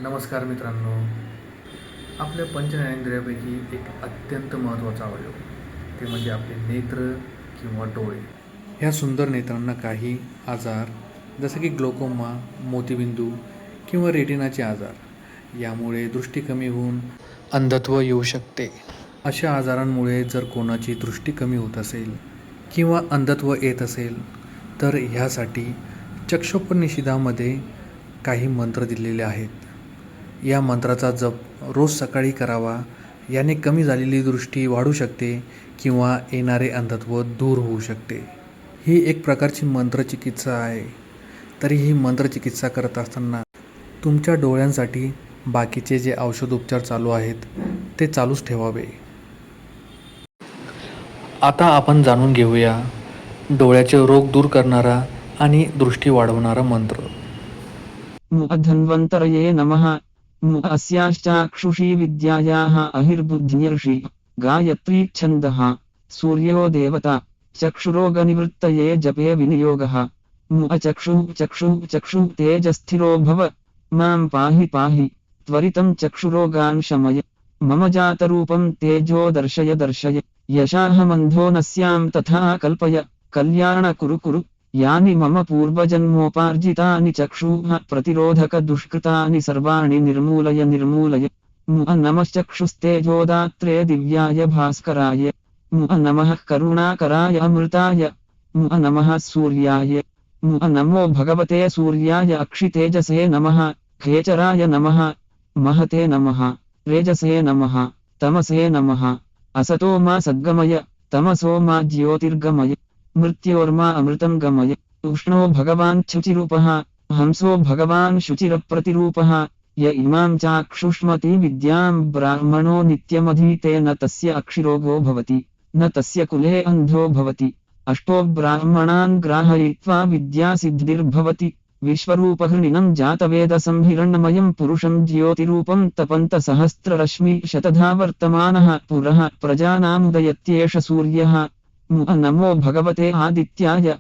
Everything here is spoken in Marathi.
नमस्कार मित्रांनो. आपल्या पंचज्ञानेंद्रियापैकी एक अत्यंत महत्त्वाचा अवयव ते म्हणजे आपले नेत्र किंवा डोळे. ह्या सुंदर नेत्रांना काही आजार जसे की ग्लोकोमा, मोतीबिंदू किंवा रेटिनाचे आजार यामुळे दृष्टी कमी होऊन अंधत्व येऊ शकते. अशा आजारांमुळे जर कोणाची दृष्टी कमी होत असेल किंवा अंधत्व येत असेल तर ह्यासाठी चक्षुपनिषदामध्ये काही मंत्र दिलेले आहेत. या मंत्राचा जप रोज सकाळी करावा. याने कमी झालेली दृष्टी वाढू शकते किंवा येणारे अंधत्व दूर होऊ शकते. ही एक प्रकारची मंत्रचिकित्सा आहे. तरी ही मंत्रचिकित्सा करत असताना तुमच्या डोळ्यांसाठी बाकीचे जे औषधोपचार चालू आहेत ते चालूच ठेवावे. आता आपण जाणून घेऊया डोळ्याचे रोग दूर करणारा आणि दृष्टी वाढवणारा मंत्र. धन्वन्तरये नमः. अस्याश्चाक्षुषी विद्यायाः अहिर्बुद्धिर्षि गायत्री छन्दः सूर्यो देवता चक्षुरोगनिवृत्तये जपे विनियोगः. चक्षुः तेजस्थिरो भव मां पाहि पाहि त्वरितं चक्षुरोगान् शमय. मम जातरूपं तेजो दर्शय यशाहमन्धो न स्यां तथा कल्पय. कल्याण कुरु यानि मम पूर्वजन्मोपार्जितानि चक्षुः प्रतिरोधक दुष्कृतानि सर्वाणि निर्मूलय. नमश्चक्षुस्तेजोदात्रे दिव्याय भास्कराय. नमः करुणाकराय अमृताय. नमः सूर्याय. नमो भगवते सूर्याय. अक्षितेजसे नमः. खेचराय नमः. महते नमः. रेजसे नमः. तमसे नमः. असतो मा सद्गमय तमसो मा ज्योतिर्गमय. मृत्योर्मा अमृतं गमय. उष्णो भगवान् शुचिरूपः हंसो भगवान् शुचिरप्रतिरूपः. य इमां चाक्षुष्मति विद्यां ब्राह्मणो नित्यमधीते न तस्य अक्षिरोगो भवति न तस्य कुले अन्धो भवति. अष्टो ब्राह्मणान् ग्राहयित्वा विद्यासिद्धिर्भवति. विश्वरूपहृणिनं जातवेदसंहिरण्मयं पुरुषं ज्योतिरूपं तपन्तसहस्ररश्मि शतधा वर्तमानः पुरः प्रजानामुदयत्येष सूर्यः. नमो भगवते आदित्याय.